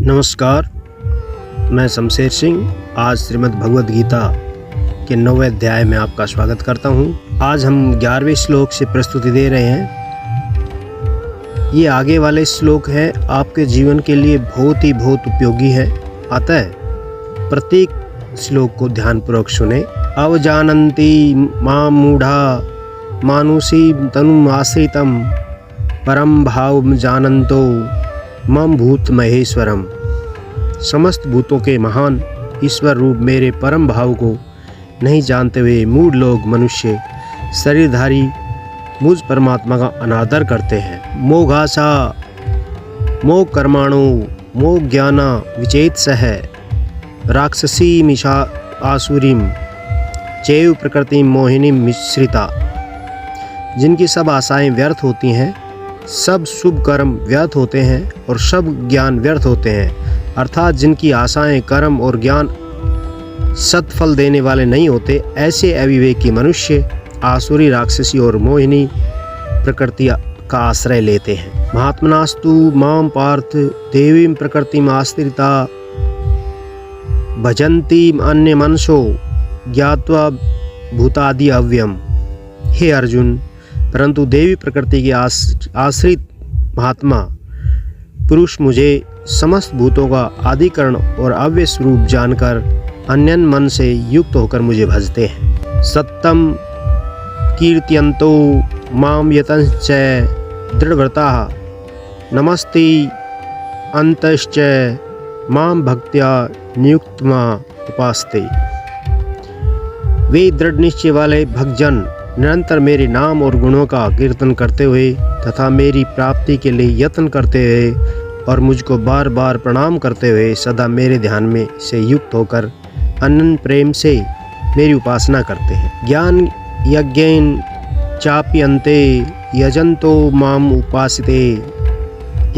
नमस्कार, मैं शमशेर सिंह आज श्रीमद् भगवद गीता के 9वें अध्याय में आपका स्वागत करता हूँ। आज हम 11वें श्लोक से प्रस्तुति दे रहे हैं। ये आगे वाले श्लोक हैं आपके जीवन के लिए बहुत उपयोगी है। अतः प्रत्येक श्लोक को ध्यानपूर्वक सुने। अवजानन्ति मां मूढ़ा मानुषी तनुम् आश्रितं परम भाव जानन्तो मम भूत महेश्वरम। समस्त भूतों के महान ईश्वर रूप मेरे परम भाव को नहीं जानते हुए मूढ़ लोग मनुष्य शरीरधारी मुझ परमात्मा का अनादर करते हैं। मोघासा मोह कर्माणो मोह ज्ञाना विचेत सह राक्षसी मिषा आसुरीम चैव प्रकृति मोहिनी मिश्रिता। जिनकी सब आशाएं व्यर्थ होती हैं, सब शुभ कर्म व्यर्थ होते हैं और सब ज्ञान व्यर्थ होते हैं। अर्थात जिनकी आशाएं कर्म और ज्ञान सत्फल देने वाले नहीं होते, ऐसे अविवेकी मनुष्य आसुरी राक्षसी और मोहिनी प्रकृति का आश्रय लेते हैं। महात्मनास्तु माम पार्थ देवीं प्रकृतिम आश्रिता भजन्ति अन्य मनसो ज्ञात्वा भूतादि अव्ययम। हे अर्जुन, परंतु देवी प्रकृति के आश्रित महात्मा पुरुष मुझे समस्त भूतों का आदिकरण और अव्यय स्वरूप जानकर अन्य मन से युक्त होकर मुझे भजते हैं। सत्यम कीर्तयन्तो माम यतश्च दृढ़व्रताः नमस्ते अंतश्च माम भक्त्या नियुक्तमा उपास्ते। वे दृढ़ निश्चय वाले भक्तजन निरंतर मेरे नाम और गुणों का कीर्तन करते हुए तथा मेरी प्राप्ति के लिए यत्न करते हुए और मुझको बार बार प्रणाम करते हुए सदा मेरे ध्यान में से युक्त होकर अनन्य प्रेम से मेरी उपासना करते हैं। ज्ञान यज्ञेन चाप्यन्ते यजन्तो माम उपासिते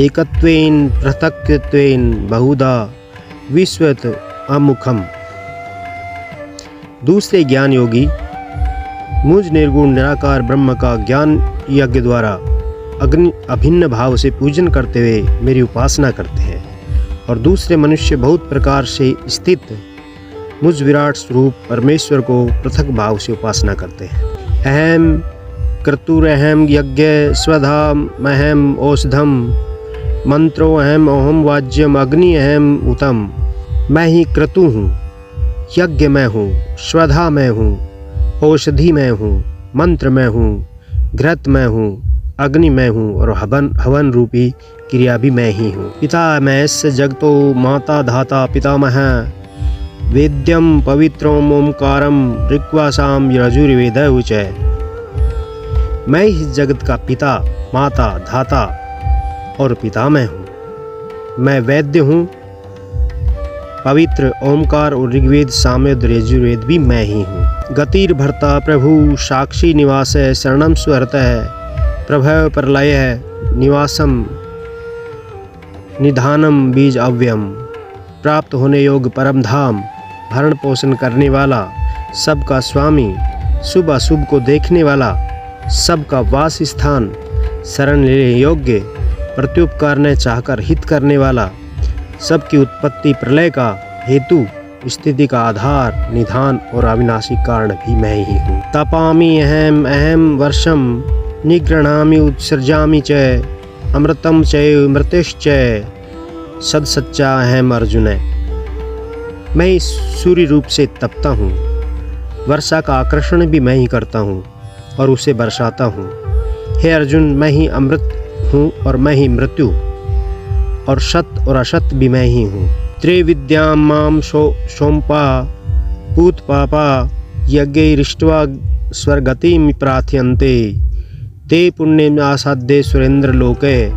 एकत्वेन पृथक्त्वेन बहुधा विश्वत अमुखम। दूसरे ज्ञान योगी मुझ निर्गुण निराकार ब्रह्म का ज्ञान यज्ञ द्वारा अभिन्न भाव से पूजन करते हुए मेरी उपासना करते हैं, और दूसरे मनुष्य बहुत प्रकार से स्थित मुझ विराट स्वरूप परमेश्वर को पृथक भाव से उपासना करते हैं। अहम क्रतुरहम यज्ञ स्वधामहम औषधम मंत्रो अहम ओहम वाज्यम अग्नि अहम उत्तम। मैं ही क्रतु हूँ, यज्ञ मैं हूँ, स्वधा मैं हूँ, औषधि मैं हूँ, मंत्र मैं हूँ, घृत मैं हूँ, अग्नि मैं हूँ और हवन रूपी क्रिया भी मैं ही हूँ। पिता मैं जगतो माता धाता पितामह वेद्यम पवित्रम ओंकारम ऋक्वासाम यजुर्वेद उच्य। मैं इस जगत का पिता माता धाता और पितामह हूँ। मैं वैद्य हूँ, पवित्र ओंकार और ऋग्वेद सामवेद और यजुर्वेद भी मैं ही हूँ। गतिर भर्ता प्रभु साक्षी निवास शरणम स्वहृत प्रभव प्रलय निवासम निधानम बीज अव्ययम। प्राप्त होने योग्य परम धाम, भरण पोषण करने वाला, सबका स्वामी, शुभ अशुभ को देखने वाला, सबका वास स्थान, शरण लेने योग्य, प्रत्युपकार ने चाहकर हित करने वाला, सबकी उत्पत्ति प्रलय का हेतु, स्थिति का आधार, निधान और अविनाशी कारण भी मैं ही हूँ। तपामि अहम अहम वर्षम निगृह्णामि उत्सर्जामि च अमृतम च मृतिश्च सद सच्चा अहम अर्जुन। मैं सूर्य रूप से तपता हूँ, वर्षा का आकर्षण भी मैं ही करता हूँ और उसे बरसाता हूँ। हे अर्जुन, मैं ही अमृत हूँ और मैं ही मृत्यु और सत और असत भी मैं ही हूँ। त्रिविद्याम माम सोम्पा पूत पापा यज्ञैरिष्ट्वा स्वर्गतिम प्रार्थयन्ते ते पुण्यम आसाद्य सुरेंद्र लोके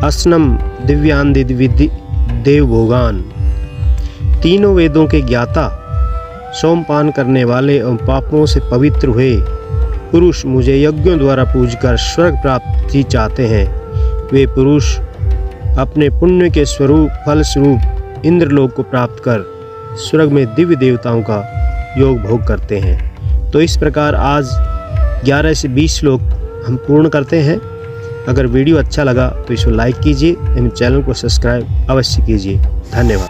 अस्नम दिव्यान देव भोगान। तीनों वेदों के ज्ञाता, सोमपान करने वाले और पापों से पवित्र हुए पुरुष मुझे यज्ञों द्वारा पूजकर स्वर्ग प्राप्ति चाहते हैं। वे पुरुष अपने पुण्य के फल स्वरूप इंद्रलोक को प्राप्त कर स्वर्ग में दिव्य देवताओं का योग भोग करते हैं। तो इस प्रकार आज 11 से 20 श्लोक हम पूर्ण करते हैं। अगर वीडियो अच्छा लगा तो इसे लाइक कीजिए एवं चैनल को सब्सक्राइब अवश्य कीजिए। धन्यवाद।